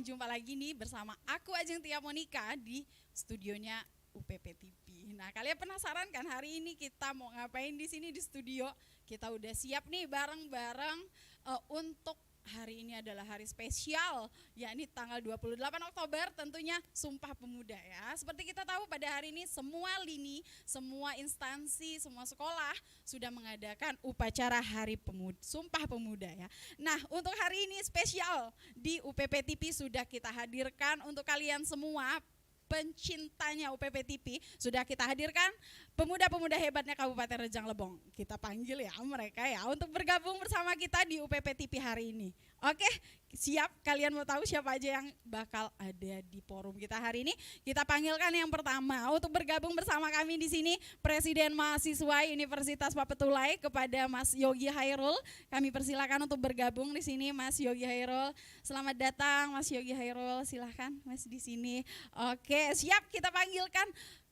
jumpa lagi nih bersama aku Ajeng Tia Monica di studionya UPP TV. Nah, kalian penasaran kan hari ini kita mau ngapain di sini di studio? Kita udah siap nih bareng-bareng untuk hari ini adalah hari spesial, yakni tanggal 28 Oktober tentunya Sumpah Pemuda ya. Seperti kita tahu pada hari ini semua lini, semua instansi, semua sekolah sudah mengadakan upacara Hari Pemuda, Sumpah Pemuda ya. Nah, untuk hari ini spesial di UPP TV sudah kita hadirkan untuk kalian semua pencintanya UPP TV, sudah kita hadirkan pemuda-pemuda hebatnya Kabupaten Rejang Lebong. Kita panggil ya mereka ya untuk bergabung bersama kita di UPP TV hari ini. Oke, siap? Kalian mau tahu siapa aja yang bakal ada di forum kita hari ini? Kita panggilkan yang pertama untuk bergabung bersama kami di sini Presiden Mahasiswa Universitas Papetulai kepada Mas Yogi Hairul. Kami persilakan untuk bergabung di sini Mas Yogi Hairul. Selamat datang Mas Yogi Hairul. Silahkan Mas di sini. Oke, siap, kita panggilkan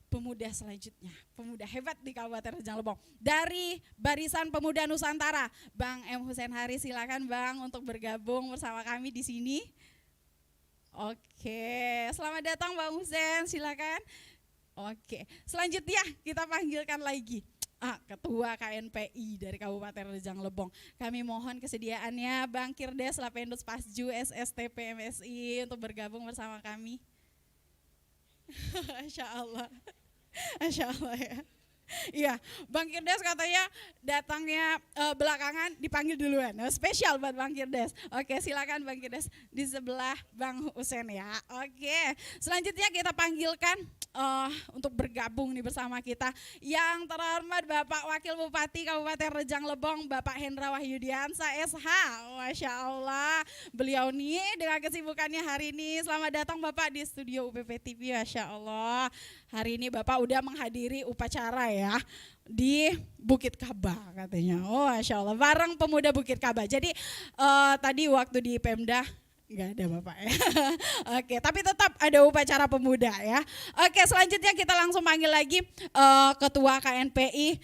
pemuda selanjutnya, pemuda hebat di Kabupaten Rejang Lebong. Dari Barisan Pemuda Nusantara, Bang M. Hussein Hari, silakan Bang untuk bergabung bersama kami di sini. Oke, selamat datang Bang Hussein, silakan. Oke, selanjutnya kita panggilkan lagi Ketua KNPI dari Kabupaten Rejang Lebong. Kami mohon kesediaannya Bang Kirdes Lapendus Pasju SSTP MSI untuk bergabung bersama kami. Masya Allah, Masya Allah ya. Iya, Bang Kirdes katanya datangnya belakangan, dipanggil duluan. Spesial buat Bang Kirdes. Oke, silakan Bang Kirdes di sebelah Bang Hussein ya. Oke, selanjutnya kita panggilkan untuk bergabung nih bersama kita yang terhormat Bapak Wakil Bupati Kabupaten Rejang Lebong, Bapak Hendra Wahyudiansa SH. Masya Allah, beliau nih dengan kesibukannya hari ini. Selamat datang Bapak di studio UPP TV. Masya Allah, hari ini Bapak udah menghadiri upacara ya di Bukit Kaba katanya. Oh Masya Allah, bareng pemuda Bukit Kaba. Jadi tadi waktu di Pemda nggak ada Bapak ya. Oke, tapi tetap ada upacara pemuda ya. Oke, selanjutnya kita langsung panggil lagi Ketua KNPI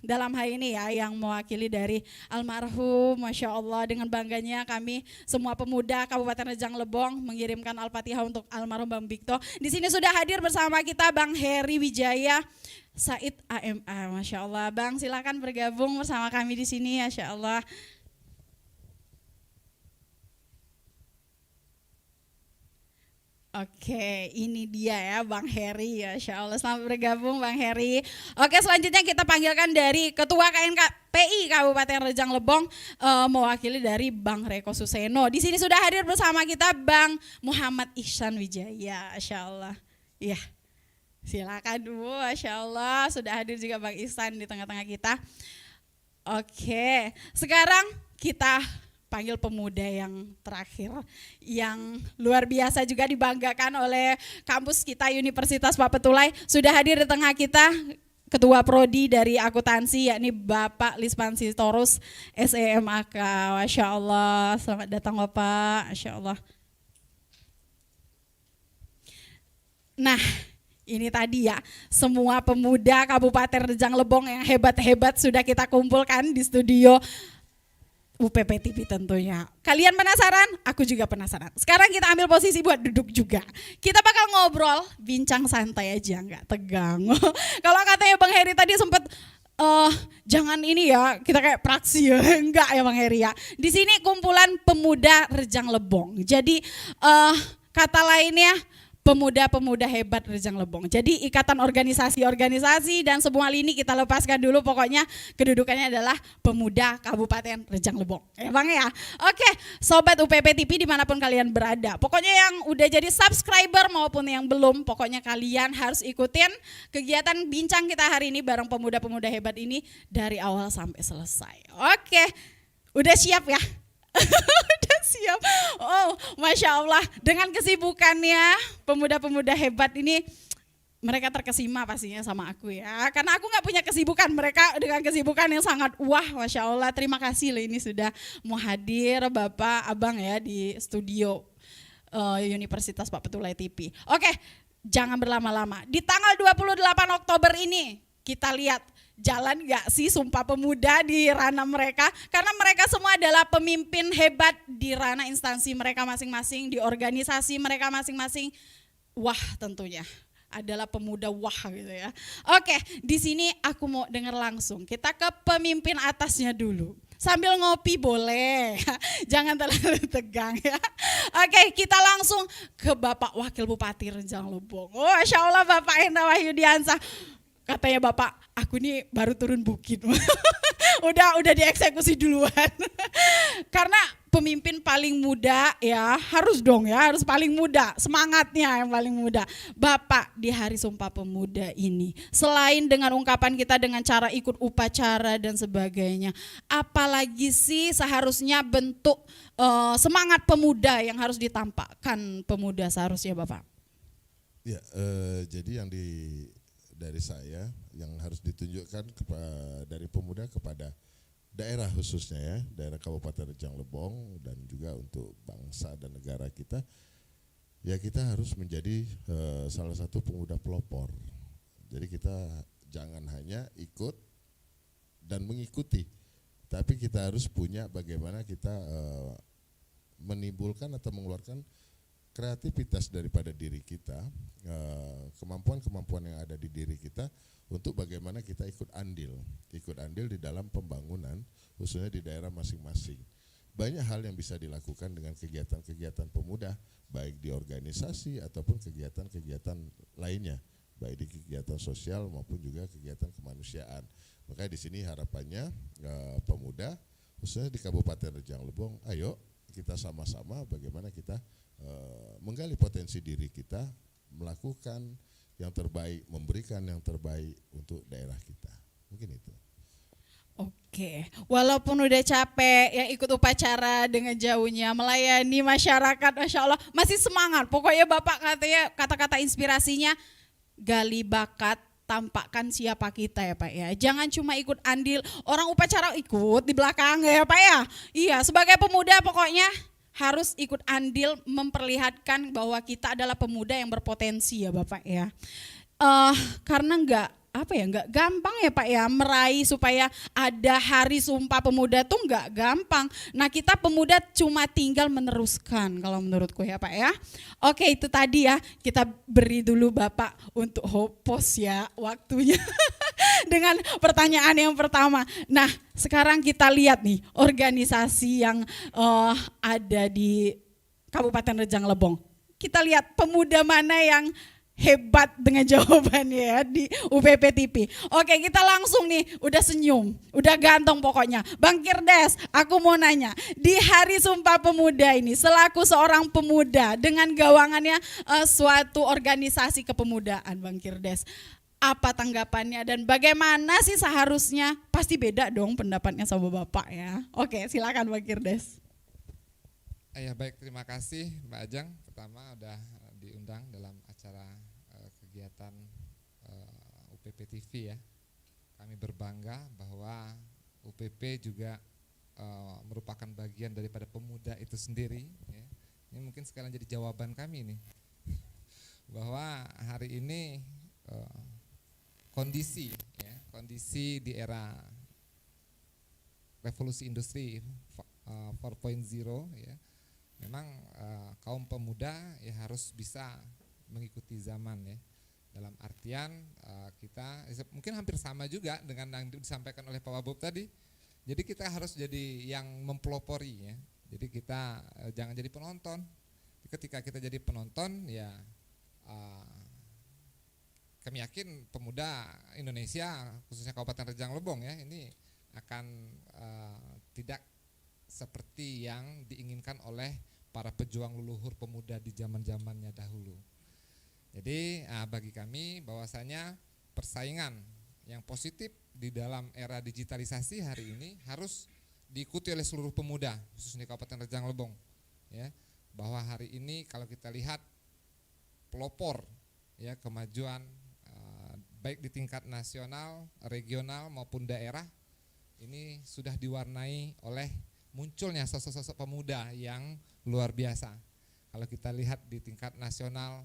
dalam hal ini ya yang mewakili dari almarhum. Masya Allah, dengan bangganya kami semua pemuda Kabupaten Rejang Lebong mengirimkan Al-Fatihah untuk almarhum Bang Bikto. Di sini sudah hadir bersama kita Bang Heri Wijaya Said AMA. Masya Allah, Bang silakan bergabung bersama kami di sini. Masya Allah. Oke, ini dia ya Bang Heri ya, Masya Allah, selamat bergabung Bang Heri. Oke, selanjutnya kita panggilkan dari Ketua KNPI Kabupaten Rejang Lebong mewakili dari Bang Reko Suseno. Di sini sudah hadir bersama kita Bang Muhammad Ihsan Wijaya, Masya Allah. Iya, silakan Masya Allah, sudah hadir juga Bang Ihsan di tengah-tengah kita. Oke, sekarang kita panggil pemuda yang terakhir yang luar biasa juga dibanggakan oleh kampus kita Universitas Papetulai. Sudah hadir di tengah kita Ketua Prodi dari akuntansi yakni Bapak Lispansi Torus SEMAK. Masya Allah, selamat datang Bapak. Masya Allah. Nah, ini tadi ya, semua pemuda Kabupaten Rejang Lebong yang hebat-hebat sudah kita kumpulkan di studio UPP TV tentunya. Kalian penasaran? Aku juga penasaran. Sekarang kita ambil posisi buat duduk juga. Kita bakal ngobrol, bincang santai aja, nggak tegang. Kalau katanya Bang Heri tadi sempat jangan ini ya, kita kayak praksi ya, enggak ya Bang Heri ya. Di sini kumpulan pemuda Rejang Lebong. Jadi kata lainnya pemuda-pemuda hebat Rejang Lebong. Jadi ikatan organisasi-organisasi dan semua lini kita lepaskan dulu, pokoknya kedudukannya adalah pemuda Kabupaten Rejang Lebong. Ya Bang ya. Oke, Sobat UPP TV dimanapun kalian berada. Pokoknya yang udah jadi subscriber maupun yang belum, pokoknya kalian harus ikutin kegiatan bincang kita hari ini bareng pemuda-pemuda hebat ini dari awal sampai selesai. Oke, udah siap ya? Udah siap. Oh, Masya Allah, dengan kesibukannya pemuda-pemuda hebat ini mereka terkesima pastinya sama aku ya, karena aku nggak punya kesibukan, mereka dengan kesibukan yang sangat wah. Masya Allah, terima kasih loh ini sudah mau hadir Bapak Abang ya di studio Universitas Papetulai TV. Oke, jangan berlama-lama. Di tanggal 28 Oktober ini Kita lihat jalan gak sih Sumpah Pemuda di ranah mereka, karena mereka semua adalah pemimpin hebat di ranah instansi mereka masing-masing, di organisasi mereka masing-masing. Wah, tentunya adalah pemuda wah gitu ya. Oke, di sini aku mau dengar langsung. Kita ke pemimpin atasnya dulu. Sambil ngopi boleh, jangan terlalu tegang ya. Oke, kita langsung ke Bapak Wakil Bupati Rejang Lebong. Oh, Masya Allah Bapak Hendra Wahyudiansah. Katanya Bapak, aku nih baru turun bukit. udah dieksekusi duluan. Karena pemimpin paling muda ya, harus dong ya, harus paling muda, semangatnya yang paling muda. Bapak di Hari Sumpah Pemuda ini, selain dengan ungkapan kita dengan cara ikut upacara dan sebagainya, apalagi sih seharusnya bentuk semangat pemuda yang harus ditampakkan pemuda seharusnya Bapak? Ya, jadi dari saya yang harus ditunjukkan dari pemuda kepada daerah khususnya ya, daerah Kabupaten Rejang Lebong dan juga untuk bangsa dan negara kita, ya kita harus menjadi salah satu pemuda pelopor. Jadi kita jangan hanya ikut dan mengikuti, tapi kita harus punya bagaimana kita menimbulkan atau mengeluarkan kreativitas daripada diri kita, kemampuan-kemampuan yang ada di diri kita untuk bagaimana kita ikut andil di dalam pembangunan khususnya di daerah masing-masing. Banyak hal yang bisa dilakukan dengan kegiatan-kegiatan pemuda, baik di organisasi ataupun kegiatan-kegiatan lainnya, baik di kegiatan sosial maupun juga kegiatan kemanusiaan. Makanya di sini harapannya pemuda khususnya di Kabupaten Rejang Lebong, ayo kita sama-sama bagaimana kita menggali potensi diri kita, melakukan yang terbaik, memberikan yang terbaik untuk daerah kita. Mungkin itu. Oke, walaupun udah capek ya ikut upacara dengan jauhnya, melayani masyarakat, Masya Allah, masih semangat. Pokoknya Bapak katanya kata-kata inspirasinya, gali bakat, tampakkan siapa kita ya Pak ya. Jangan cuma ikut andil, orang upacara ikut di belakang ya Pak ya. Iya, sebagai pemuda pokoknya harus ikut andil memperlihatkan bahwa kita adalah pemuda yang berpotensi ya Bapak ya. Karena nggak gampang ya Pak ya meraih supaya ada Hari Sumpah Pemuda tuh nggak gampang. Nah kita pemuda cuma tinggal meneruskan kalau menurutku ya Pak ya. Oke, itu tadi ya, kita beri dulu Bapak untuk hopos ya waktunya dengan pertanyaan yang pertama. Nah sekarang kita lihat nih organisasi yang ada di Kabupaten Rejang Lebong. Kita lihat pemuda mana yang hebat dengan jawabannya ya di UPP TV. Oke, kita langsung nih, udah senyum, udah ganteng pokoknya. Bang Kirdes, aku mau nanya, di Hari Sumpah Pemuda ini selaku seorang pemuda dengan gawangannya suatu organisasi kepemudaan Bang Kirdes, apa tanggapannya dan bagaimana sih seharusnya? Pasti beda dong pendapatnya sama Bapak ya. Oke, silakan Bang Kirdes. Ya baik, terima kasih Mbak Ajeng. Pertama udah diundang dalam acara kegiatan UPP TV ya. Kami berbangga bahwa UPP juga merupakan bagian daripada pemuda itu sendiri ya. Ini mungkin sekalian jadi jawaban kami nih bahwa hari ini kondisi di era revolusi industri 4.0 ya, memang kaum pemuda ya harus bisa mengikuti zaman ya. Dalam artian kita mungkin hampir sama juga dengan yang disampaikan oleh Pak Wabub tadi. Jadi kita harus jadi yang mempelopori ya. Jadi kita jangan jadi penonton. Ketika kita jadi penonton ya kami yakin pemuda Indonesia khususnya Kabupaten Rejang Lebong ya ini akan tidak seperti yang diinginkan oleh para pejuang leluhur pemuda di zaman-zamannya dahulu. Jadi bagi kami bahwasanya persaingan yang positif di dalam era digitalisasi hari ini harus diikuti oleh seluruh pemuda khususnya di Kabupaten Rejang Lebong ya, bahwa hari ini kalau kita lihat pelopor ya kemajuan baik di tingkat nasional, regional maupun daerah ini sudah diwarnai oleh munculnya sosok-sosok pemuda yang luar biasa. Kalau kita lihat di tingkat nasional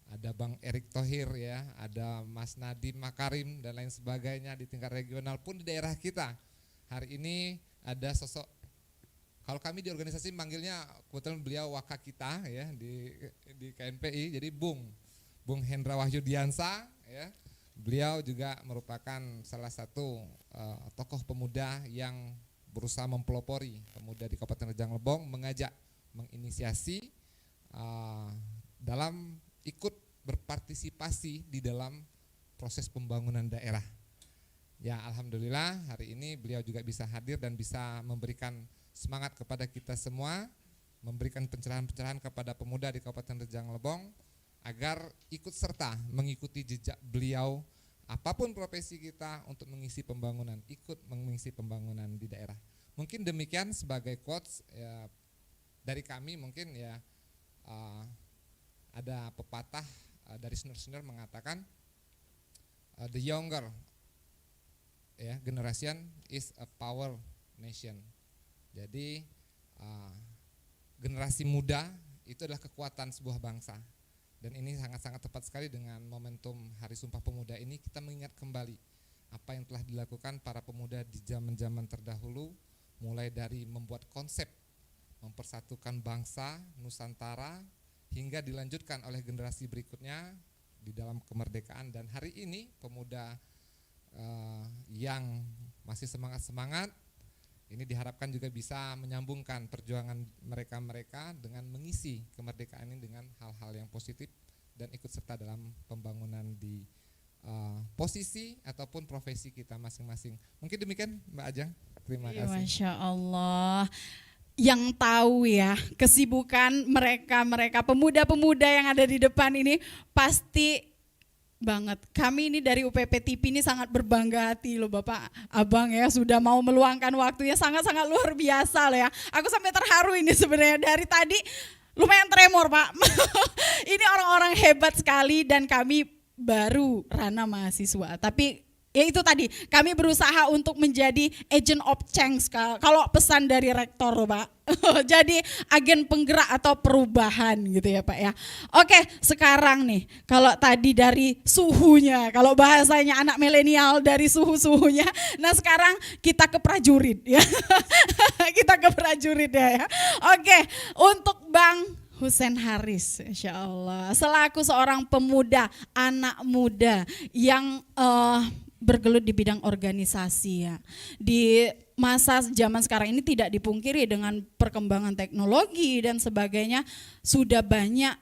ada Bang Erick Thohir ya, ada Mas Nadiem Makarim dan lain sebagainya di tingkat regional pun di daerah kita. Hari ini ada sosok, kalau kami di organisasi manggilnya kebetulan beliau wakak kita ya di KNPI, jadi Bung Hendra Wahyudiansa ya. Beliau juga merupakan salah satu tokoh pemuda yang berusaha mempelopori pemuda di Kabupaten Rejang Lebong, mengajak, menginisiasi dalam ikut berpartisipasi di dalam proses pembangunan daerah. Ya alhamdulillah hari ini beliau juga bisa hadir dan bisa memberikan semangat kepada kita semua, memberikan pencerahan-pencerahan kepada pemuda di Kabupaten Rejang Lebong agar ikut serta mengikuti jejak beliau apapun profesi kita untuk mengisi pembangunan, ikut mengisi pembangunan di daerah. Mungkin demikian sebagai quotes ya, dari kami mungkin ya ada pepatah dari senior-senior mengatakan the younger ya generation is a power nation. Jadi generasi muda itu adalah kekuatan sebuah bangsa. Dan ini sangat-sangat tepat sekali dengan momentum Hari Sumpah Pemuda ini, kita mengingat kembali apa yang telah dilakukan para pemuda di zaman-zaman terdahulu, mulai dari membuat konsep mempersatukan bangsa Nusantara hingga dilanjutkan oleh generasi berikutnya di dalam kemerdekaan. Dan hari ini pemuda yang masih semangat-semangat ini diharapkan juga bisa menyambungkan perjuangan mereka-mereka dengan mengisi kemerdekaan ini dengan hal-hal yang positif dan ikut serta dalam pembangunan di posisi ataupun profesi kita masing-masing. Mungkin demikian Mbak Ajeng, terima kasih. Masya Allah. Yang tahu ya kesibukan mereka pemuda-pemuda yang ada di depan ini pasti banget. Kami ini dari UPP TV ini sangat berbangga hati loh Bapak Abang ya, sudah mau meluangkan waktunya, sangat-sangat luar biasa loh ya. Aku sampai terharu ini sebenarnya dari tadi, lumayan tremor Pak. Ini orang-orang hebat sekali dan kami baru ranah mahasiswa. Tapi ya itu tadi, kami berusaha untuk menjadi agent of change kalau pesan dari rektor Pak. Jadi agen penggerak atau perubahan gitu ya Pak ya. Oke, sekarang nih kalau tadi dari suhunya, kalau bahasanya anak milenial dari suhu-suhunya, nah sekarang kita ke prajurit ya. Kita ke prajurit ya. Oke, untuk Bang Hussein Haris, Insya Allah, selaku seorang pemuda, anak muda yang bergelut di bidang organisasi ya. Di masa zaman sekarang ini tidak dipungkiri dengan perkembangan teknologi dan sebagainya, sudah banyak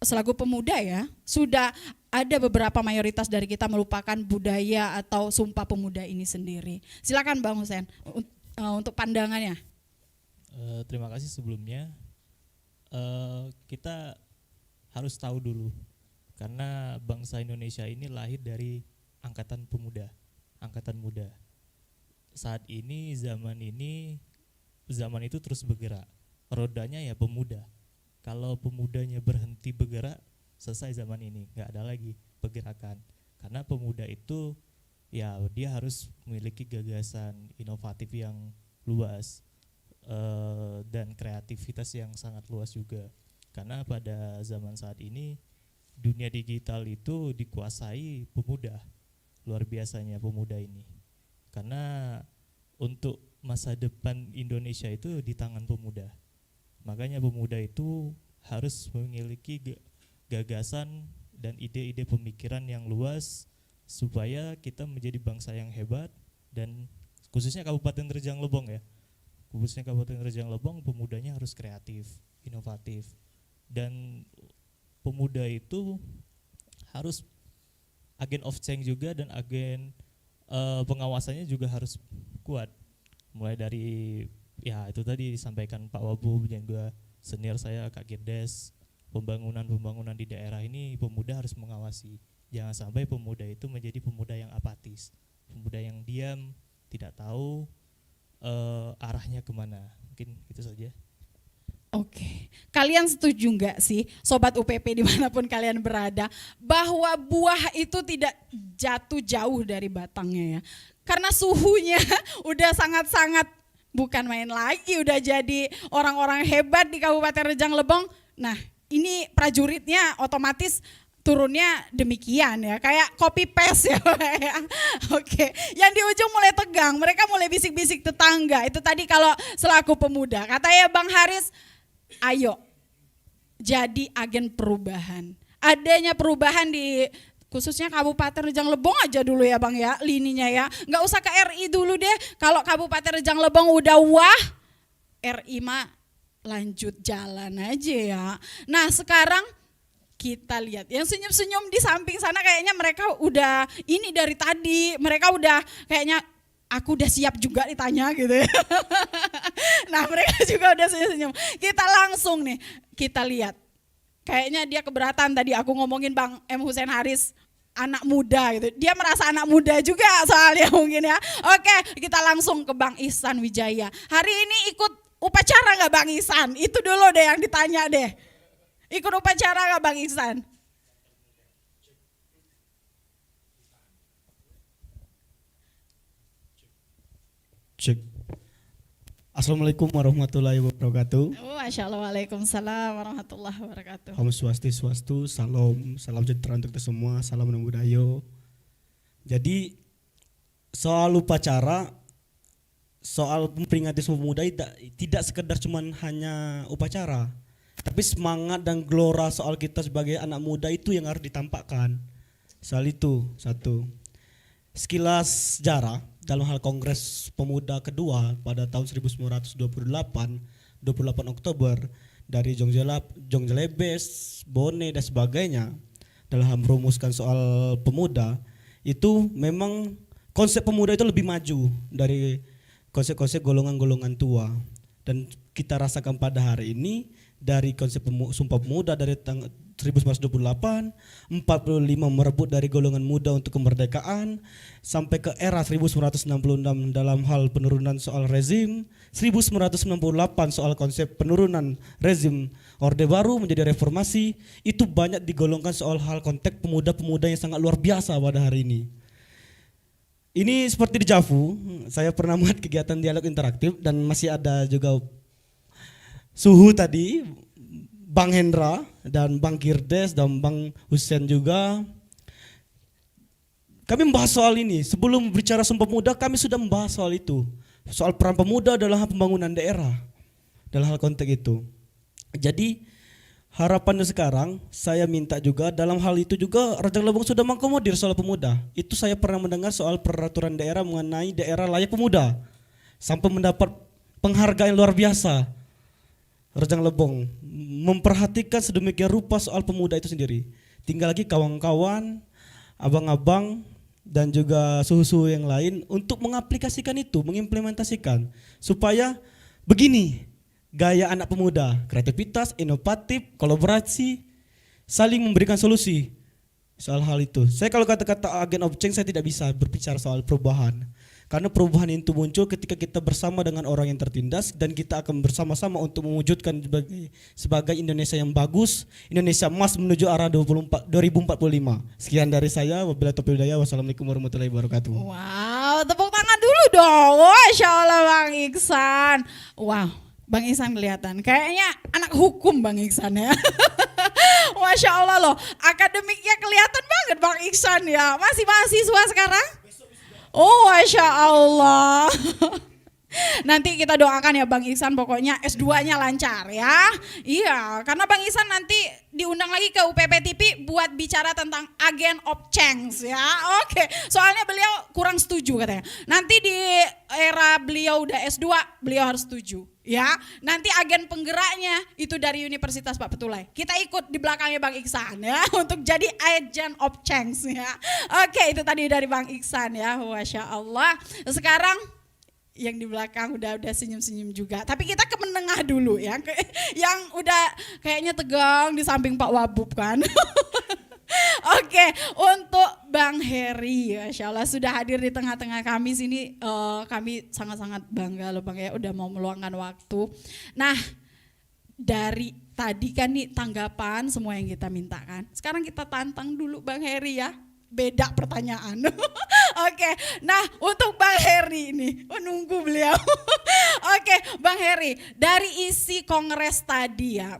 selaku pemuda ya, sudah ada beberapa mayoritas dari kita melupakan budaya atau sumpah pemuda ini sendiri. Silakan Bang Hussein untuk pandangannya. Terima kasih sebelumnya. Kita harus tahu dulu karena bangsa Indonesia ini lahir dari angkatan pemuda, angkatan muda. Saat ini zaman itu terus bergerak. Rodanya ya pemuda. Kalau pemudanya berhenti bergerak, selesai zaman ini, nggak ada lagi pergerakan. Karena pemuda itu ya dia harus memiliki gagasan inovatif yang luas dan kreativitas yang sangat luas juga. Karena pada zaman saat ini dunia digital itu dikuasai pemuda. Luar biasanya pemuda ini, karena untuk masa depan Indonesia itu di tangan pemuda. Makanya pemuda itu harus memiliki gagasan dan ide-ide pemikiran yang luas supaya kita menjadi bangsa yang hebat. Dan khususnya Kabupaten Rejang Lebong ya, khususnya Kabupaten Rejang Lebong, pemudanya harus kreatif, inovatif, dan pemuda itu harus agen of change juga, dan agen pengawasannya juga harus kuat. Mulai dari ya itu tadi disampaikan Pak Wabu dan juga senior saya Kak Girdes, pembangunan di daerah ini pemuda harus mengawasi. Jangan sampai pemuda itu menjadi pemuda yang apatis, pemuda yang diam, tidak tahu arahnya kemana. Mungkin itu saja. Oke, kalian setuju nggak sih Sobat UPP dimanapun kalian berada bahwa buah itu tidak jatuh jauh dari batangnya ya. Karena suhunya udah sangat-sangat bukan main lagi, udah jadi orang-orang hebat di Kabupaten Rejang Lebong. Nah ini prajuritnya otomatis turunnya demikian ya, kayak copy paste ya. Oke, yang di ujung mulai tegang, mereka mulai bisik-bisik tetangga. Itu tadi kalau selaku pemuda, katanya Bang Haris, ayo jadi agen perubahan. Adanya perubahan di khususnya Kabupaten Rejang Lebong aja dulu ya Bang ya, lininya ya. Nggak usah ke RI dulu deh, kalau Kabupaten Rejang Lebong udah wah, RI mah lanjut jalan aja ya. Nah sekarang kita lihat yang senyum-senyum di samping sana kayaknya mereka udah ini dari tadi, mereka udah kayaknya aku udah siap juga ditanya gitu ya. Nah mereka juga udah senyum-senyum. Kita langsung nih, kita lihat. Kayaknya dia keberatan tadi aku ngomongin Bang M. Hussein Haris anak muda gitu. Dia merasa anak muda juga soalnya mungkin ya. Oke, kita langsung ke Bang Ihsan Wijaya. Hari ini ikut upacara nggak Bang Ihsan? Itu dulu deh yang ditanya deh. Ikut upacara nggak Bang Ihsan? Cek. Assalamualaikum warahmatullahi wabarakatuh. Masya Allah, waalaikumsalam warahmatullahi wabarakatuh. Om Swastiastu, salam sejahtera untuk kita semua, salam Namo Buddhaya. Jadi soal upacara, soal memperingati Sumpah Pemuda tidak sekedar cuman hanya upacara, tapi semangat dan gelora soal kita sebagai anak muda itu yang harus ditampakkan. Soal itu satu. Sekilas sejarah dalam hal Kongres Pemuda kedua pada tahun 1928, 28 Oktober dari Jongjelebes, Bone dan sebagainya dalam merumuskan soal pemuda, itu memang konsep pemuda itu lebih maju dari konsep-konsep golongan-golongan tua. Dan kita rasakan pada hari ini dari konsep Sumpah Pemuda dari tahun 1928, 45 merebut dari golongan muda untuk kemerdekaan, sampai ke era 1996 dalam hal penurunan soal rezim, 1998 soal konsep penurunan rezim Orde Baru menjadi reformasi. Itu banyak digolongkan soal hal konteks pemuda-pemuda yang sangat luar biasa pada hari ini. Ini seperti dejavu, saya pernah buat kegiatan dialog interaktif dan masih ada juga Suhu tadi, Bang Hendra dan Bang Kirdes dan Bang Hussein juga. Kami membahas soal ini, sebelum bicara Sumpah Pemuda kami sudah membahas soal itu. Soal peran pemuda dalam pembangunan daerah, dalam hal konteks itu. Jadi harapannya sekarang saya minta juga dalam hal itu juga Rejang Lebong sudah mengakomodir soal pemuda. Itu saya pernah mendengar soal peraturan daerah mengenai daerah layak pemuda. Sampai mendapat penghargaan luar biasa. Rejang Lebong memperhatikan sedemikian rupa soal pemuda itu sendiri. Tinggal lagi kawan-kawan, abang-abang dan juga suhu-suhu yang lain untuk mengaplikasikan itu, mengimplementasikan supaya begini gaya anak pemuda, kreativitas, inovatif, kolaborasi, saling memberikan solusi soal hal itu. Saya kalau kata-kata agent of change saya tidak bisa berbicara soal perubahan. Karena perubahan itu muncul ketika kita bersama dengan orang yang tertindas dan kita akan bersama-sama untuk mewujudkan sebagai Indonesia yang bagus, Indonesia emas menuju arah 2045. Sekian dari saya, wabillahi taufiq wal hidayah. Wassalamualaikum warahmatullahi wabarakatuh. Wow, tepuk tangan dulu dong. Masya Allah Bang Ihsan. Wow, Bang Ihsan kelihatan kayaknya anak hukum Bang Ihsan ya. Masya Allah loh, akademiknya kelihatan banget Bang Ihsan ya. Masih mahasiswa sekarang? Oh Masya Allah. Nanti kita doakan ya Bang Ihsan pokoknya S2-nya lancar ya. Iya, karena Bang Ihsan nanti diundang lagi ke UPP TV buat bicara tentang agent of change ya. Oke, soalnya beliau kurang setuju katanya. Nanti di era beliau udah S2, beliau harus setuju ya. Nanti agen penggeraknya itu dari Universitas Pak Petulai. Kita ikut di belakangnya Bang Ihsan ya untuk jadi agent of change ya. Oke, itu tadi dari Bang Ihsan ya. Masya Allah. Sekarang yang di belakang udah senyum-senyum juga. Tapi kita ke menengah dulu ya. Yang udah kayaknya tegang di samping Pak Wabub kan. Oke, untuk Bang Heri, Masya Allah sudah hadir di tengah-tengah kami sini. Kami sangat-sangat bangga loh Bang ya udah mau meluangkan waktu. Nah, dari tadi kan nih tanggapan semua yang kita mintakan. Sekarang kita tantang dulu Bang Heri ya. Beda pertanyaan. Oke, nah untuk Bang Heri ini, menunggu beliau. Oke, Bang Heri, dari isi kongres tadi ya,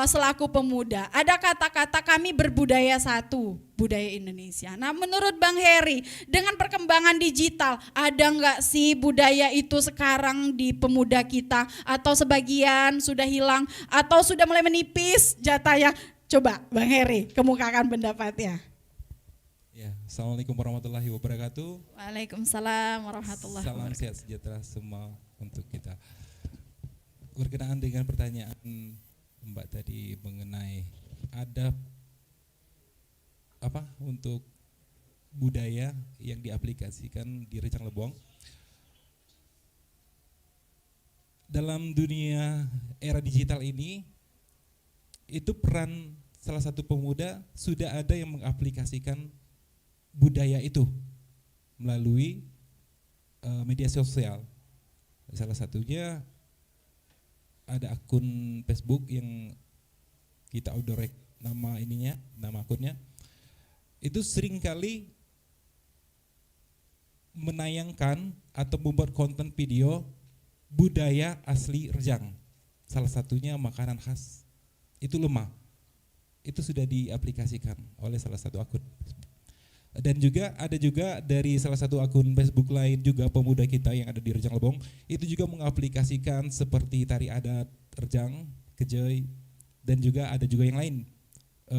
selaku pemuda, ada kata-kata kami berbudaya satu, budaya Indonesia. Nah menurut Bang Heri, dengan perkembangan digital, ada nggak sih budaya itu sekarang di pemuda kita? Atau sebagian sudah hilang, atau sudah mulai menipis jatahnya? Coba Bang Heri, kemukakan pendapatnya. Ya, Assalamualaikum warahmatullahi wabarakatuh. Waalaikumsalam warahmatullahi Salam wabarakatuh. sehat sejahtera semua untuk kita. Berkenaan dengan pertanyaan Mbak tadi mengenai ada apa untuk budaya yang diaplikasikan di Rejang Lebong. Dalam dunia era digital ini, itu peran salah satu pemuda sudah ada yang mengaplikasikan budaya itu melalui media sosial. Salah satunya ada akun Facebook yang kita odorek nama ininya, nama akunnya. Itu seringkali menayangkan atau membuat konten video budaya asli Rejang. Salah satunya makanan khas itu lemah. Itu sudah diaplikasikan oleh salah satu akun. Dan juga ada juga dari salah satu akun Facebook lain juga pemuda kita yang ada di Rejang Lebong itu juga mengaplikasikan seperti tari adat Rejang, Kejoi, dan juga ada juga yang lain.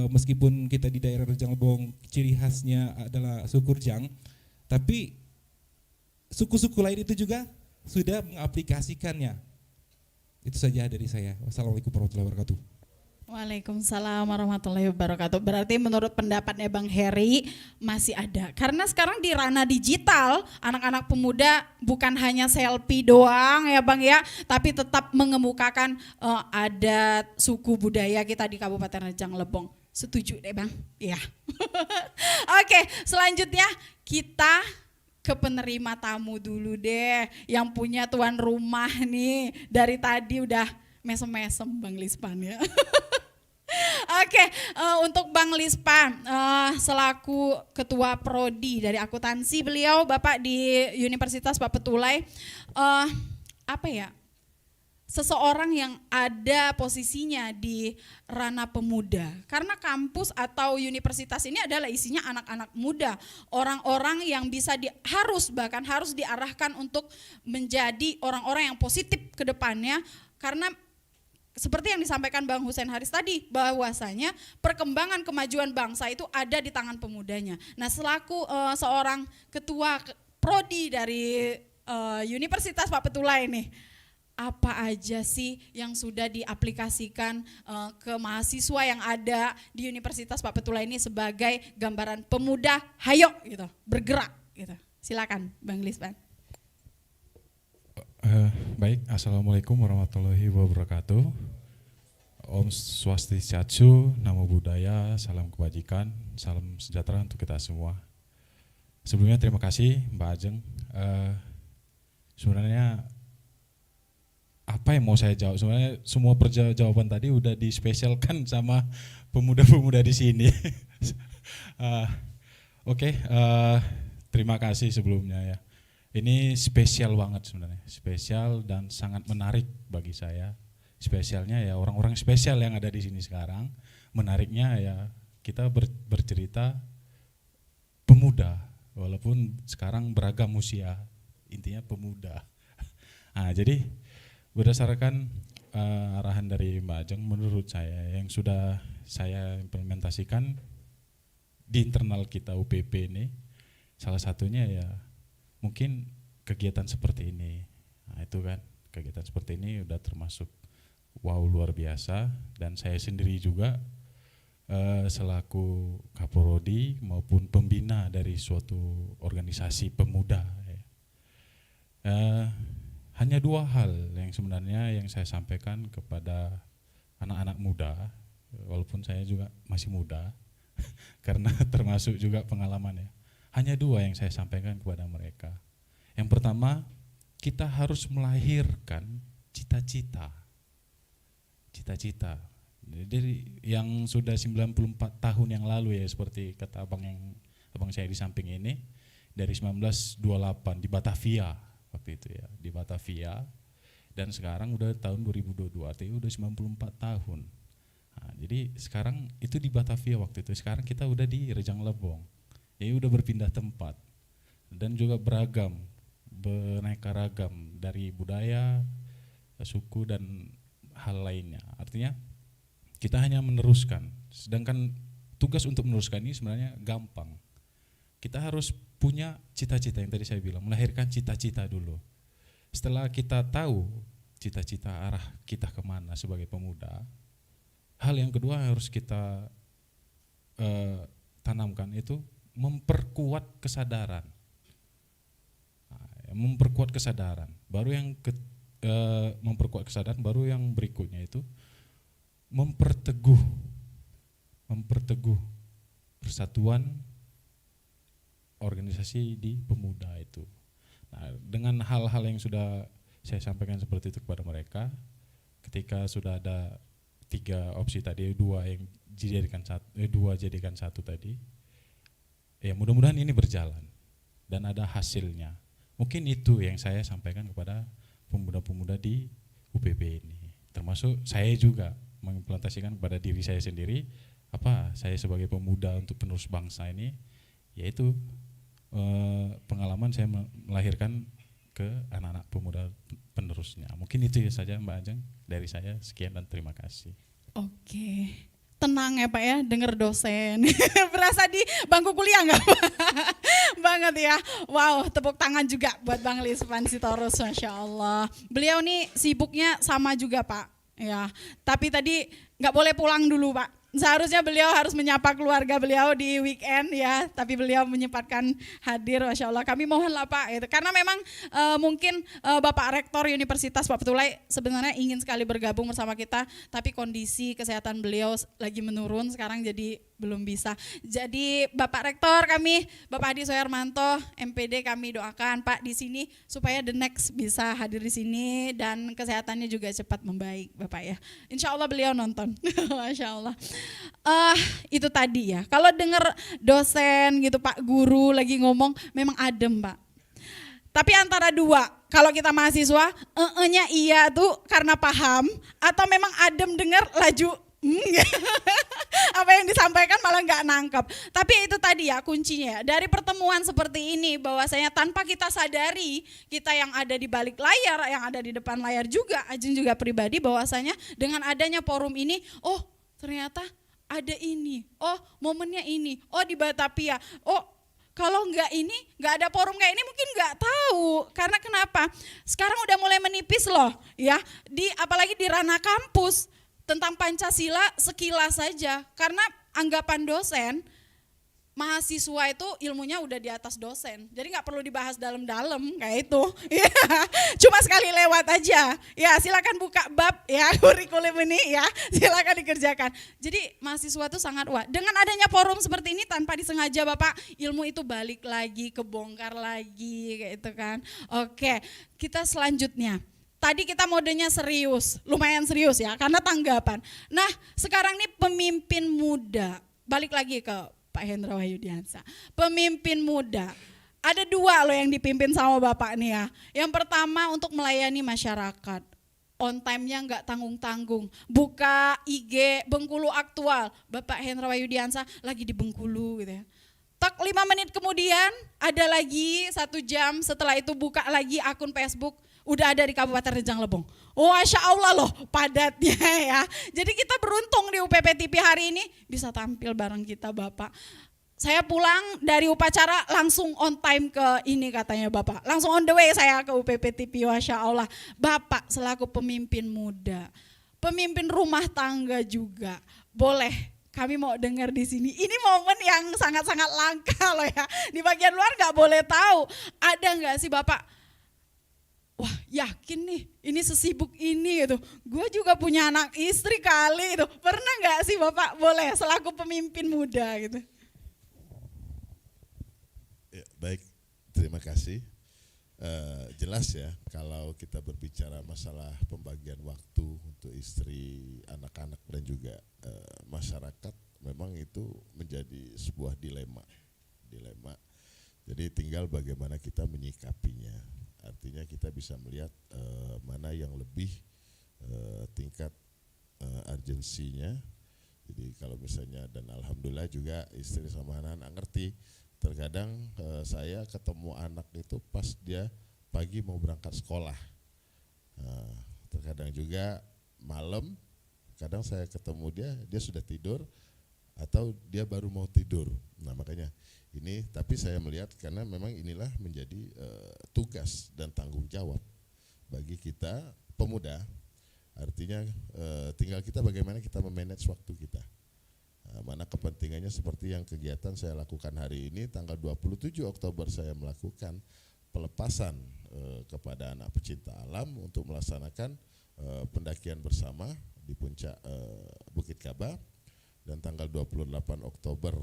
Meskipun kita di daerah Rejang Lebong ciri khasnya adalah suku Rejang, tapi suku-suku lain itu juga sudah mengaplikasikannya. Itu saja dari saya. Wassalamualaikum warahmatullahi wabarakatuh. Waalaikumsalam warahmatullahi wabarakatuh. Berarti menurut pendapatnya Bang Heri masih ada. Karena sekarang di ranah digital, anak-anak pemuda bukan hanya selfie doang ya Bang ya, tapi tetap mengemukakan adat, suku, budaya kita di Kabupaten Rejang Lebong. Setuju deh Bang? Iya. Oke, selanjutnya kita ke penerima tamu dulu deh. Yang punya tuan rumah nih, dari tadi udah mesem-mesem Bang Lispan ya. Oke, untuk Bang Lispan selaku ketua prodi dari akuntansi beliau Bapak di Universitas Pak Petulai, apa ya, seseorang yang ada posisinya di ranah pemuda, karena kampus atau universitas ini adalah isinya anak-anak muda, orang-orang yang bisa bahkan harus diarahkan untuk menjadi orang-orang yang positif ke depannya, karena seperti yang disampaikan Bang Hussein Haris tadi, bahwasanya perkembangan kemajuan bangsa itu ada di tangan pemudanya. Nah selaku seorang ketua prodi dari Universitas Pak Petulai nih, apa aja sih yang sudah diaplikasikan ke mahasiswa yang ada di Universitas Pak Petulai ini sebagai gambaran pemuda hayo gitu, bergerak gitu. Silakan Bang Lispan. Baik, Assalamualaikum warahmatullahi wabarakatuh. Om Swastiastu, Namo Buddhaya, salam kebajikan, salam sejahtera untuk kita semua. Sebelumnya terima kasih Mbak Ajeng. Sebenarnya apa yang mau saya jawab? Sebenarnya semua jawaban tadi udah dispesialkan sama pemuda-pemuda di sini. Oke, terima kasih sebelumnya ya. Ini spesial banget sebenarnya, spesial dan sangat menarik bagi saya. Spesialnya ya orang-orang spesial yang ada di sini sekarang. Menariknya ya kita bercerita pemuda, walaupun sekarang beragam usia, intinya pemuda. Nah, jadi berdasarkan arahan dari Mbak Ajeng, menurut saya yang sudah saya implementasikan di internal kita UPP ini, salah satunya ya mungkin kegiatan seperti ini. Nah itu kan, kegiatan seperti ini udah termasuk wow luar biasa, dan saya sendiri juga selaku Kaprodi maupun pembina dari suatu organisasi pemuda ya. Hanya dua hal yang sebenarnya yang saya sampaikan kepada anak-anak muda, walaupun saya juga masih muda karena termasuk juga pengalaman ya. Hanya dua yang saya sampaikan kepada mereka. Yang pertama, kita harus melahirkan cita-cita. Cita-cita. Jadi yang sudah 94 tahun yang lalu ya, seperti kata abang saya di samping ini, dari 1928 di Batavia waktu itu ya, di Batavia, dan sekarang udah tahun 2022, artinya udah 94 tahun. Nah, jadi sekarang itu di Batavia waktu itu, sekarang kita udah di Rejang Lebong. Jadi udah berpindah tempat dan juga beragam, beraneka ragam dari budaya, suku dan hal lainnya. Artinya kita hanya meneruskan, sedangkan tugas untuk meneruskan ini sebenarnya gampang. Kita harus punya cita-cita yang tadi saya bilang, melahirkan cita-cita dulu. Setelah kita tahu cita-cita arah kita kemana sebagai pemuda, hal yang kedua harus kita tanamkan itu memperkuat kesadaran. Memperkuat kesadaran. Baru yang memperkuat kesadaran, baru yang berikutnya itu memperteguh persatuan organisasi di pemuda itu. Nah, dengan hal-hal yang sudah saya sampaikan seperti itu kepada mereka, ketika sudah ada 3 opsi tadi, 2 yang dijadikan jadikan satu tadi, ya mudah-mudahan ini berjalan dan ada hasilnya. Mungkin itu yang saya sampaikan kepada pemuda-pemuda di UPB ini, termasuk saya juga mengimplementasikan kepada diri saya sendiri, apa saya sebagai pemuda untuk penerus bangsa ini, yaitu pengalaman saya melahirkan ke anak-anak pemuda penerusnya. Mungkin itu saja Mbak Ajeng dari saya, sekian dan terima kasih. Oke, tenang ya Pak ya, denger dosen. Berasa di bangku kuliah nggak Pak? Banget ya. Wow, tepuk tangan juga buat Bang Lisvan Sitorus, Masya Allah. Beliau nih sibuknya sama juga Pak. Ya, tapi tadi nggak boleh pulang dulu Pak. Seharusnya beliau harus menyapa keluarga beliau di weekend ya, tapi beliau menyempatkan hadir, Masya Allah. Kami mohonlah Pak, gitu. Karena memang mungkin Bapak Rektor Universitas Pak Petulai sebenarnya ingin sekali bergabung bersama kita, tapi kondisi kesehatan beliau lagi menurun sekarang, jadi belum bisa. Jadi Bapak Rektor kami, Bapak Hadi Soeharmanto, MPD, kami doakan Pak di sini supaya the next bisa hadir di sini dan kesehatannya juga cepat membaik Bapak ya. Insya Allah beliau nonton, Masya Allah. Itu tadi ya, kalau dengar dosen gitu Pak guru lagi ngomong memang adem Pak. Tapi antara dua, kalau kita mahasiswa, nya iya tuh karena paham atau memang adem dengar laju apa yang disampaikan malah nggak nangkep. Tapi itu tadi ya kuncinya ya, dari pertemuan seperti ini bahwasanya tanpa kita sadari, kita yang ada di balik layar, yang ada di depan layar juga, Ajeng juga pribadi bahwasanya dengan adanya forum ini, oh ternyata ada ini, oh momennya ini, oh di Batavia, oh kalau nggak ini, nggak ada forum kayak ini mungkin nggak tahu. Karena kenapa? Sekarang udah mulai menipis loh ya, apalagi di ranah kampus. Tentang Pancasila sekilas saja, karena anggapan dosen, mahasiswa itu ilmunya udah di atas dosen, jadi nggak perlu dibahas dalam-dalam kayak itu, cuma sekali lewat aja, ya silakan buka bab ya kurikulum ini ya, silakan dikerjakan. Jadi mahasiswa itu sangat wah, dengan adanya forum seperti ini tanpa disengaja Bapak, ilmu itu balik lagi, kebongkar lagi kayak itu kan. Oke, kita selanjutnya. Tadi kita modenya serius, lumayan serius ya, karena tanggapan. Nah sekarang nih pemimpin muda, balik lagi ke Pak Hendra Wahyudiansa. Pemimpin muda, ada 2 loh yang dipimpin sama Bapak nih ya. Yang pertama untuk melayani masyarakat, on time-nya nggak tanggung-tanggung. Buka IG Bengkulu Aktual, Bapak Hendra Wahyudiansa lagi di Bengkulu gitu ya. Tak 5 menit kemudian ada lagi 1 jam setelah itu buka lagi akun Facebook, udah ada di Kabupaten Rejang Lebong. Oh, Masya Allah loh padatnya ya. Jadi kita beruntung di UPP TV hari ini bisa tampil bareng kita Bapak. Saya pulang dari upacara langsung on time ke ini katanya Bapak. Langsung on the way saya ke UPP TV, Masya Allah. Bapak selaku pemimpin muda, pemimpin rumah tangga juga, boleh kami mau dengar di sini. Ini momen yang sangat-sangat langka loh ya. Di bagian luar nggak boleh tahu. Ada nggak sih Bapak? Wah yakin nih ini sesibuk ini gitu, gue juga punya anak istri kali gitu. Pernah nggak sih Bapak boleh selaku pemimpin muda gitu? Ya, baik, terima kasih. Jelas ya kalau kita berbicara masalah pembagian waktu untuk istri, anak-anak dan juga masyarakat, memang itu menjadi sebuah dilema. Jadi tinggal bagaimana kita menyikapinya. Artinya kita bisa melihat mana yang lebih tingkat urgensinya Jadi kalau misalnya, dan alhamdulillah juga istri sama anak-anak ngerti. Terkadang saya ketemu anak itu pas dia pagi mau berangkat sekolah. Terkadang juga malam, kadang saya ketemu dia sudah tidur atau dia baru mau tidur. Nah makanya ini, tapi saya melihat karena memang inilah menjadi tugas dan tanggung jawab bagi kita pemuda. Artinya tinggal kita bagaimana kita memanage waktu kita. Mana kepentingannya seperti yang kegiatan saya lakukan hari ini, tanggal 27 Oktober saya melakukan pelepasan kepada anak pecinta alam untuk melaksanakan pendakian bersama di puncak Bukit Kaba, dan tanggal 28 Oktober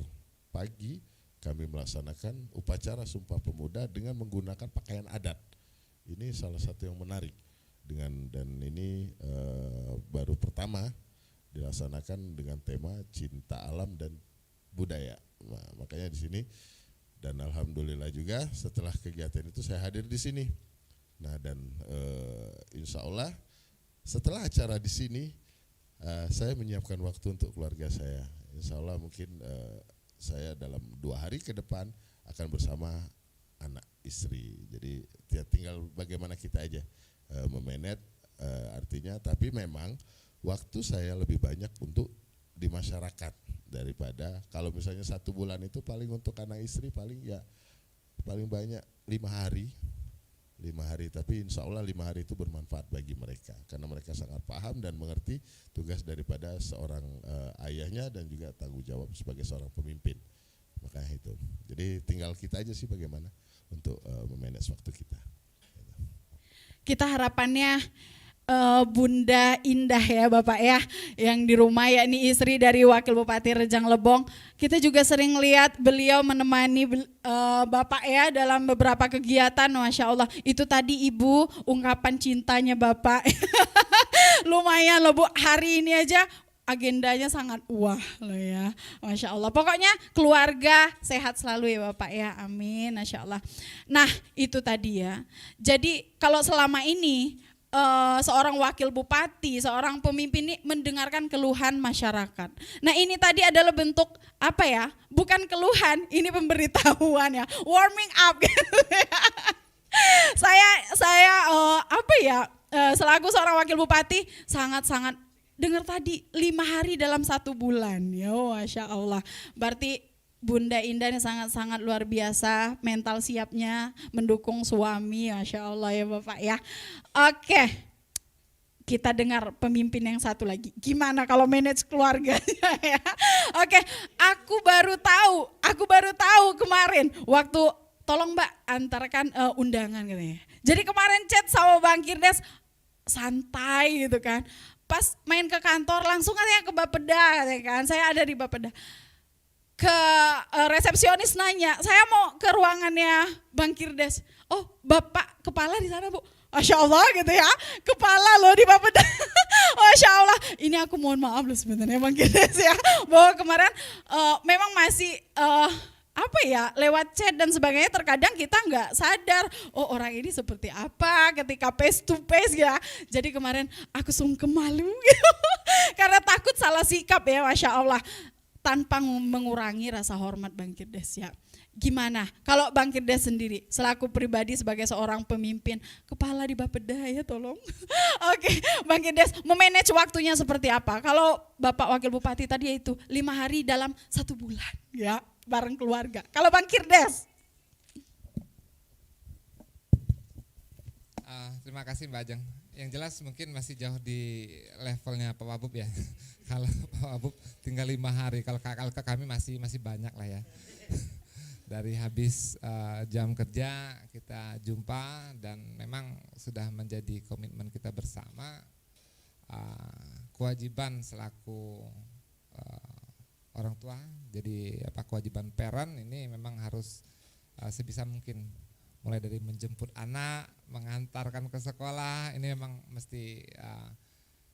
pagi kami melaksanakan upacara Sumpah Pemuda dengan menggunakan pakaian adat. Ini salah satu yang menarik dan ini baru pertama dilaksanakan dengan tema cinta alam dan budaya. Nah, makanya di sini, dan alhamdulillah juga setelah kegiatan itu saya hadir di sini. Nah dan insya Allah setelah acara di sini saya menyiapkan waktu untuk keluarga saya. Insya Allah mungkin saya dalam 2 hari ke depan akan bersama anak istri. Jadi tinggal bagaimana kita aja memanage artinya, tapi memang waktu saya lebih banyak untuk di masyarakat daripada kalau misalnya 1 bulan itu paling untuk anak istri paling banyak 5 hari, tapi insya Allah 5 hari itu bermanfaat bagi mereka karena mereka sangat paham dan mengerti tugas daripada seorang ayahnya dan juga tanggung jawab sebagai seorang pemimpin. Makanya itu, jadi tinggal kita aja sih bagaimana untuk memanage waktu kita. Kita harapannya Bunda Indah ya Bapak ya, yang di rumah yakni istri dari Wakil Bupati Rejang Lebong. Kita juga sering lihat beliau menemani Bapak ya dalam beberapa kegiatan, Masya Allah. Itu tadi Ibu ungkapan cintanya Bapak. Lumayan loh Bu, hari ini aja agendanya sangat wah loh ya, Masya Allah. Pokoknya keluarga sehat selalu ya Bapak ya, amin, Masya Allah. Nah itu tadi ya, jadi kalau selama ini seorang wakil bupati, seorang pemimpin ini mendengarkan keluhan masyarakat. Nah ini tadi adalah bentuk apa ya, bukan keluhan, ini pemberitahuan ya, warming up gitu ya. Saya apa ya, selaku seorang wakil bupati sangat-sangat dengar tadi 5 hari dalam 1 bulan, ya Masya Allah. Berarti Bunda Indah ini sangat-sangat luar biasa mental siapnya mendukung suami, Masya Allah ya Bapak ya. Oke, kita dengar pemimpin yang satu lagi. Gimana kalau manage keluarganya ya? Oke, aku baru tahu kemarin waktu tolong Mbak antarkan undangan katanya. Jadi kemarin chat sama Bang Kirdes santai gitu kan. Pas main ke kantor langsung katanya ke Bapeda katanya kan. Saya ada di Bapeda. Ke resepsionis nanya, saya mau ke ruangannya Bang Kirdes. Oh, Bapak kepala di sana Bu. Masya Allah gitu ya, kepala loh di Bapeda. Masya Allah, ini aku mohon maaf loh sebenarnya Bang Kirdes ya, bahwa kemarin memang masih apa ya, lewat chat dan sebagainya terkadang kita nggak sadar, oh orang ini seperti apa ketika face to face ya. Jadi kemarin aku sungkem malu gitu, karena takut salah sikap ya, Masya Allah. Tanpa mengurangi rasa hormat Bang Kirdes ya. Gimana kalau Bang Kirdes sendiri selaku pribadi sebagai seorang pemimpin, kepala di Bapeda ya tolong. Oke, Bang Kirdes memanage waktunya seperti apa? Kalau Bapak Wakil Bupati tadi yaitu 5 hari dalam 1 bulan ya bareng keluarga. Kalau Bang Kirdes? Terima kasih Mbak Ajeng. Yang jelas mungkin masih jauh di levelnya Pak Wabub ya. Kalau Pak Wabub tinggal 5 hari, kalau kami masih banyak lah ya. Dari habis jam kerja kita jumpa dan memang sudah menjadi komitmen kita bersama, kewajiban selaku orang tua, jadi kewajiban parent ini memang harus sebisa mungkin, mulai dari menjemput anak, mengantarkan ke sekolah, ini memang mesti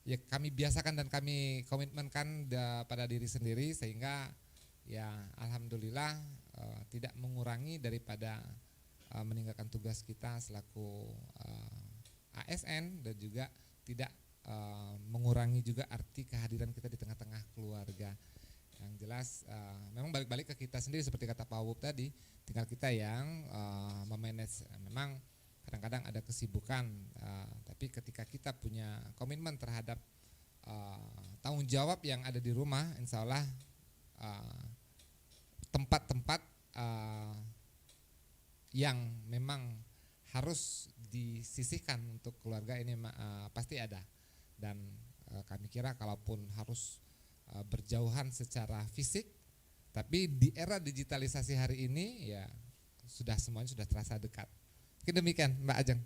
ya kami biasakan dan kami komitmenkan pada diri sendiri, sehingga ya alhamdulillah tidak mengurangi daripada meninggalkan tugas kita selaku ASN, dan juga tidak mengurangi juga arti kehadiran kita di tengah-tengah keluarga. Yang jelas memang balik-balik ke kita sendiri seperti kata Pak Wub tadi, tinggal kita yang memanage. Memang kadang-kadang ada kesibukan, tapi ketika kita punya komitmen terhadap tanggung jawab yang ada di rumah, insya Allah tempat-tempat yang memang harus disisihkan untuk keluarga ini pasti ada. Dan kami kira kalaupun harus berjauhan secara fisik, tapi di era digitalisasi hari ini ya semuanya sudah terasa dekat. Mungkin demikian Mbak Ajeng.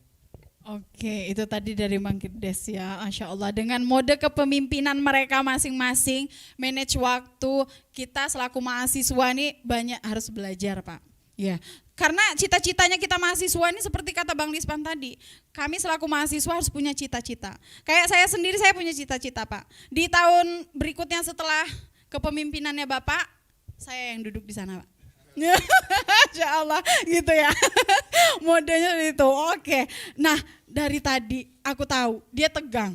Oke, itu tadi dari Mang Kirdes ya, Masya Allah. Dengan mode kepemimpinan mereka masing-masing, manage waktu, kita selaku mahasiswa nih banyak harus belajar Pak. Ya, karena cita-citanya kita mahasiswa ini seperti kata Bang Lispan tadi, kami selaku mahasiswa harus punya cita-cita. Kayak saya sendiri, saya punya cita-cita Pak. Di tahun berikutnya setelah kepemimpinannya Bapak, saya yang duduk di sana Pak. Insya Allah gitu ya. Modenya itu. Oke. Nah, dari tadi aku tahu dia tegang.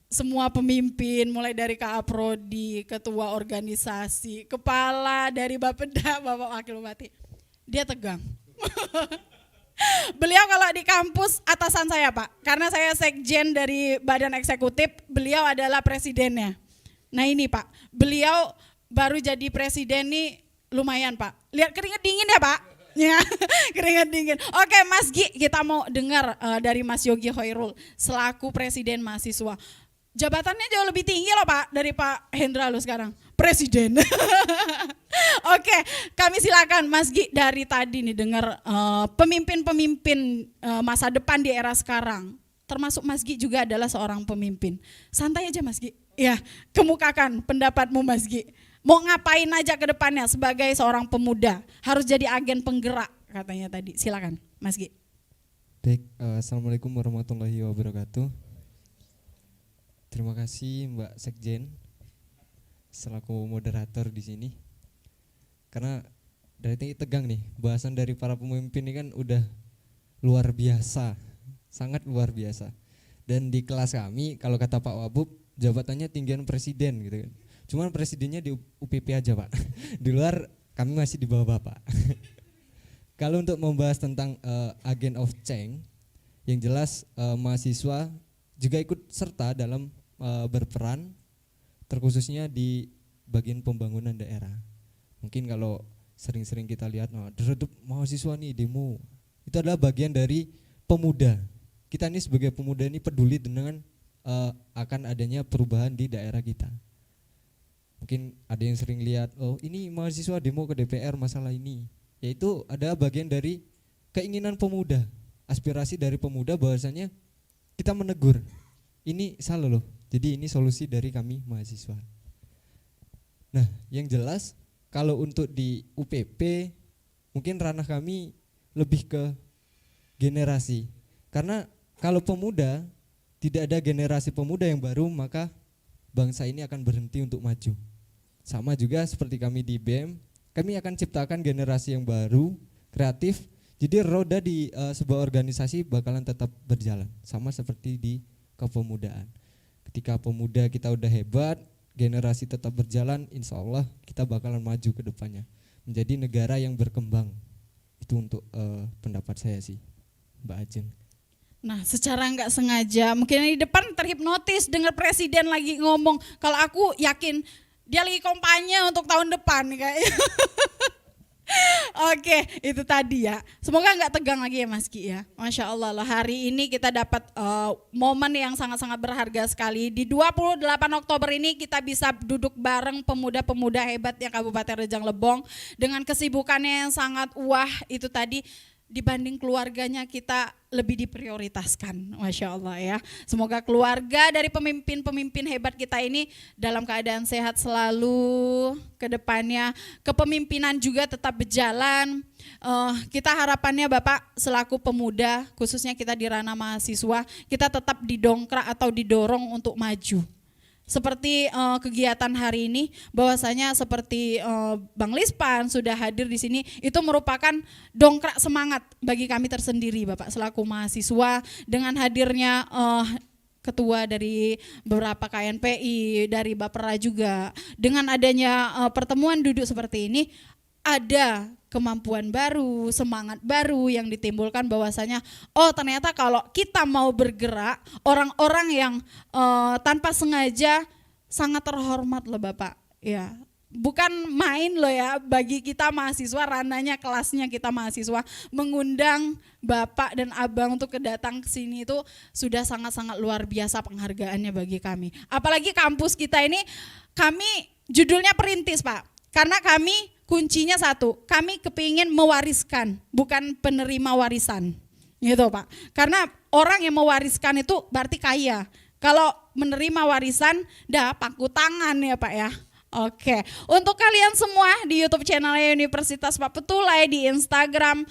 Semua pemimpin mulai dari Kak Aprodi, ketua organisasi, kepala dari Bapeda, Bapak Wakil Bupati. Dia tegang. Beliau kalau di kampus atasan saya Pak, karena saya sekjen dari badan eksekutif, beliau adalah presidennya. Nah ini Pak, beliau baru jadi presiden nih lumayan Pak. Lihat keringet dingin ya Pak. Ya, keringet dingin. Oke Mas Gi, kita mau dengar dari Mas Yogi Hoirul selaku presiden mahasiswa. Jabatannya jauh lebih tinggi loh Pak dari Pak Hendra lo sekarang. Presiden. Oke, kami silakan Mas Gi, dari tadi nih dengar pemimpin-pemimpin masa depan di era sekarang. Termasuk Mas Gi juga adalah seorang pemimpin. Santai aja Mas Gi. Ya, kemukakan pendapatmu Mas Gi. Mau ngapain aja ke depannya sebagai seorang pemuda, harus jadi agen penggerak katanya tadi. Silakan Mas Gi. Baik, Assalamualaikum warahmatullahi wabarakatuh. Terima kasih Mbak Sekjen selaku moderator di sini. Karena dari tinggi tegang nih, bahasan dari para pemimpin ini kan udah luar biasa, sangat luar biasa. Dan di kelas kami, kalau kata Pak Wabub, jabatannya tinggian presiden gitu kan. Cuman presidennya di UPP aja Pak. Di luar kami masih di bawah Bapak. Kalau untuk membahas tentang agent of change, yang jelas mahasiswa juga ikut serta dalam berperan, terkhususnya di bagian pembangunan daerah. Mungkin kalau sering-sering kita lihat, deredup mahasiswa nih demo, itu adalah bagian dari pemuda. Kita ini sebagai pemuda ini peduli dengan akan adanya perubahan di daerah kita. Mungkin ada yang sering lihat, oh ini mahasiswa demo ke DPR masalah ini. Yaitu adalah bagian dari keinginan pemuda, aspirasi dari pemuda bahwasanya kita menegur, ini salah loh, jadi ini solusi dari kami mahasiswa. Nah yang jelas kalau untuk di UPP mungkin ranah kami lebih ke generasi. Karena kalau pemuda, tidak ada generasi pemuda yang baru, maka bangsa ini akan berhenti untuk maju. Sama juga seperti kami di BEM, kami akan ciptakan generasi yang baru, kreatif. Jadi roda di sebuah organisasi bakalan tetap berjalan, sama seperti di kepemudaan. Ketika pemuda kita udah hebat, generasi tetap berjalan, insya Allah kita bakalan maju ke depannya. Menjadi negara yang berkembang. Itu untuk pendapat saya sih, Mbak Ajeng. Nah secara nggak sengaja, mungkin di depan terhipnotis dengar presiden lagi ngomong. Kalau aku yakin dia lagi kampanye untuk tahun depan kayaknya. Oke, itu tadi ya. Semoga nggak tegang lagi ya Mas Ki ya. Masya Allah lah, hari ini kita dapat momen yang sangat-sangat berharga sekali. Di 28 Oktober ini kita bisa duduk bareng pemuda-pemuda hebat yang Kabupaten Rejang Lebong dengan kesibukannya yang sangat itu tadi. Dibanding keluarganya kita lebih diprioritaskan, Masya Allah ya. Semoga keluarga dari pemimpin-pemimpin hebat kita ini dalam keadaan sehat selalu ke depannya. Kepemimpinan juga tetap berjalan. Kita harapannya Bapak selaku pemuda, khususnya kita di ranah mahasiswa, kita tetap didongkrak atau didorong untuk maju. Seperti kegiatan hari ini, bahwasanya seperti Bang Lispan sudah hadir di sini, itu merupakan dongkrak semangat bagi kami tersendiri Bapak selaku mahasiswa dengan hadirnya ketua dari beberapa KNPI, dari Bapera juga. Dengan adanya pertemuan duduk seperti ini, ada kemampuan baru, semangat baru yang ditimbulkan bahwasanya ternyata kalau kita mau bergerak, orang-orang yang tanpa sengaja sangat terhormat loh Bapak. Ya, bukan main loh ya bagi kita mahasiswa, ranahnya kelasnya kita mahasiswa, mengundang Bapak dan Abang untuk datang ke sini itu sudah sangat-sangat luar biasa penghargaannya bagi kami. Apalagi kampus kita ini, kami judulnya perintis Pak, karena kami kuncinya satu, kami kepingin mewariskan, bukan penerima warisan, gitu Pak. Karena orang yang mewariskan itu berarti kaya. Kalau menerima warisan, pangku tangan ya Pak ya. Oke, untuk kalian semua di YouTube channelnya Universitas Pak Petulai, di Instagram,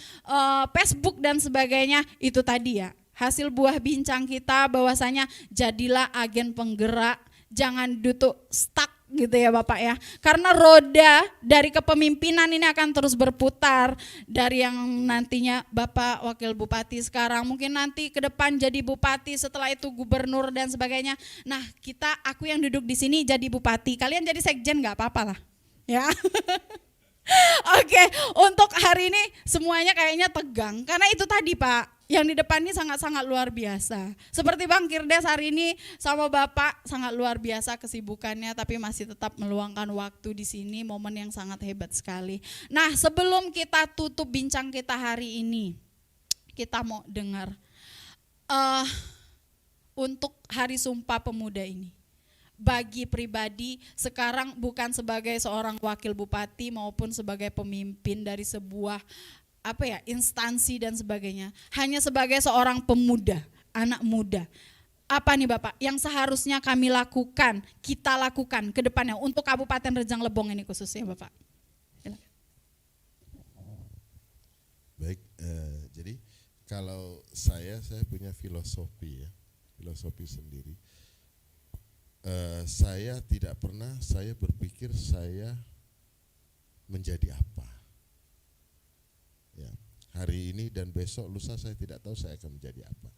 Facebook dan sebagainya, itu tadi ya hasil buah bincang kita bahwasanya jadilah agen penggerak, jangan duduk stuck gitu ya Bapak ya. Karena roda dari kepemimpinan ini akan terus berputar, dari yang nantinya Bapak Wakil Bupati sekarang, mungkin nanti ke depan jadi bupati, setelah itu gubernur dan sebagainya. Nah, aku yang duduk di sini jadi bupati, kalian jadi sekjen nggak apa-apa lah. Ya. Oke, untuk hari ini semuanya kayaknya tegang karena itu tadi Pak. Yang di depan ini sangat-sangat luar biasa. Seperti Bang Kirdes hari ini sama Bapak sangat luar biasa kesibukannya, tapi masih tetap meluangkan waktu di sini, momen yang sangat hebat sekali. Nah, sebelum kita tutup bincang kita hari ini, kita mau dengar untuk Hari Sumpah Pemuda ini. Bagi pribadi sekarang bukan sebagai seorang wakil bupati maupun sebagai pemimpin dari sebuah instansi dan sebagainya, hanya sebagai seorang pemuda, anak muda. Apa nih Bapak yang seharusnya kami lakukan, kita lakukan ke depannya untuk Kabupaten Rejang Lebong ini khususnya Bapak? Baik, jadi kalau saya punya filosofi sendiri. Saya tidak pernah saya berpikir saya menjadi apa. Ya, hari ini dan besok lusa saya tidak tahu saya akan menjadi apa.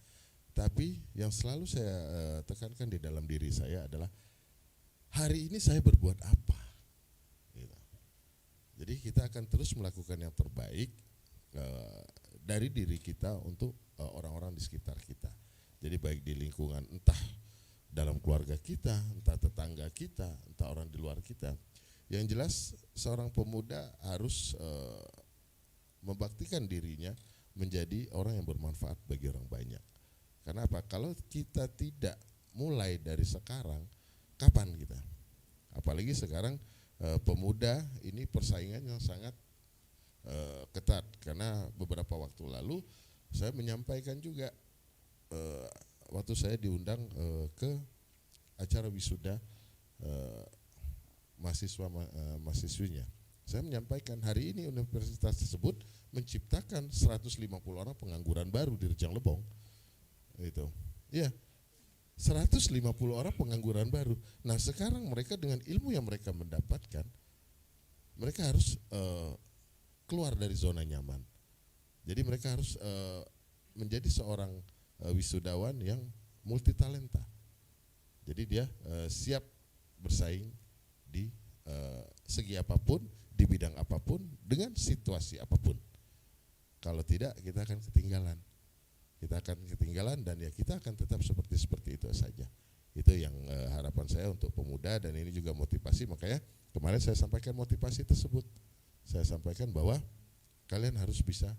Tapi yang selalu saya tekankan di dalam diri saya adalah hari ini saya berbuat apa. Gitu. Jadi kita akan terus melakukan yang terbaik dari diri kita untuk orang-orang di sekitar kita. Jadi baik di lingkungan, entah dalam keluarga kita, entah tetangga kita, entah orang di luar kita. Yang jelas seorang pemuda harus membaktikan dirinya menjadi orang yang bermanfaat bagi orang banyak. Karena apa? Kalau kita tidak mulai dari sekarang, kapan kita? Apalagi sekarang pemuda ini persaingan yang sangat ketat. Karena beberapa waktu lalu saya menyampaikan juga waktu saya diundang ke acara wisuda mahasiswinya. Saya menyampaikan hari ini universitas tersebut menciptakan 150 orang pengangguran baru di Rejang Lebong. Itu. Iya. 150 orang pengangguran baru. Nah, sekarang mereka dengan ilmu yang mereka mendapatkan, mereka harus keluar dari zona nyaman. Jadi mereka harus menjadi seorang wisudawan yang multitalenta. Jadi dia siap bersaing di segi apapun, di bidang apapun, dengan situasi apapun. Kalau tidak, kita akan ketinggalan. Kita akan ketinggalan dan ya kita akan tetap seperti itu saja. Itu yang harapan saya untuk pemuda, dan ini juga motivasi. Makanya kemarin saya sampaikan motivasi tersebut. Saya sampaikan bahwa kalian harus bisa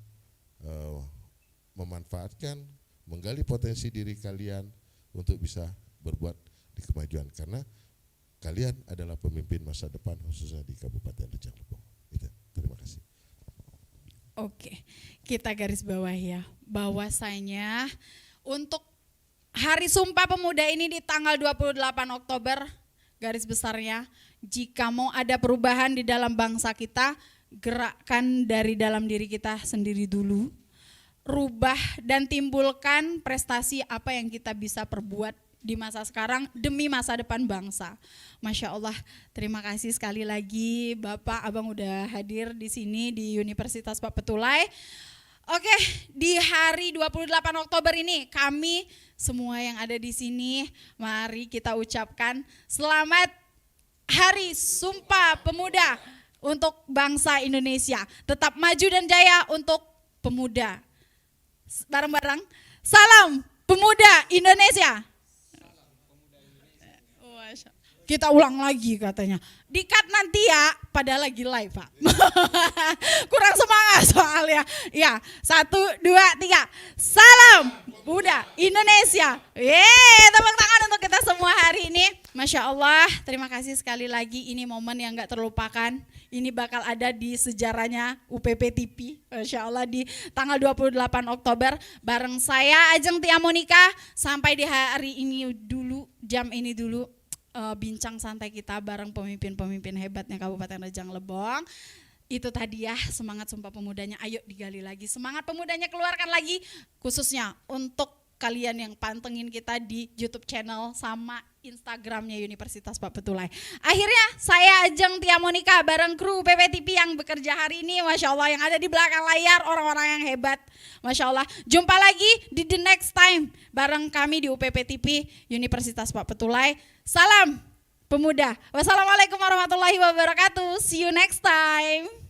memanfaatkan, menggali potensi diri kalian untuk bisa berbuat di kemajuan, karena kalian adalah pemimpin masa depan khususnya di Kabupaten Rejang Lebong. Itu. Terima kasih. Oke, kita garis bawah ya, bahwasanya untuk Hari Sumpah Pemuda ini di tanggal 28 Oktober, garis besarnya, jika mau ada perubahan di dalam bangsa kita, gerakkan dari dalam diri kita sendiri dulu, rubah dan timbulkan prestasi apa yang kita bisa perbuat di masa sekarang demi masa depan bangsa. Masya Allah, terima kasih sekali lagi Bapak, Abang udah hadir di sini di Universitas Pak Petulai. Oke, di hari 28 Oktober ini kami semua yang ada di sini, mari kita ucapkan selamat Hari Sumpah Pemuda untuk bangsa Indonesia. Tetap maju dan jaya untuk pemuda. Bareng-bareng, salam pemuda Indonesia. Kita ulang lagi katanya. Di-cut nanti ya, padahal lagi live Pak. Kurang semangat soalnya. Ya, 1, 2, 3. Salam Pemuda Indonesia. Yeay, tepuk tangan untuk kita semua hari ini. Masya Allah, terima kasih sekali lagi. Ini momen yang gak terlupakan. Ini bakal ada di sejarahnya UPP TV. Masya Allah di tanggal 28 Oktober. Bareng saya Ajeng Tia Monika. Sampai di hari ini dulu, jam ini dulu. Bincang santai kita bareng pemimpin-pemimpin hebatnya Kabupaten Rejang Lebong. Itu tadi ya semangat Sumpah Pemudanya, ayo digali lagi. Semangat pemudanya keluarkan lagi, khususnya untuk kalian yang pantengin kita di YouTube channel sama Instagramnya Universitas Pak Petulai. Akhirnya saya Ajeng Tia Monika bareng kru PPTV yang bekerja hari ini, Masya Allah, yang ada di belakang layar, orang-orang yang hebat, Masya Allah. Jumpa lagi di the next time bareng kami di UPP TV Universitas Pak Petulai. Salam Pemuda. Wassalamualaikum warahmatullahi wabarakatuh. See you next time.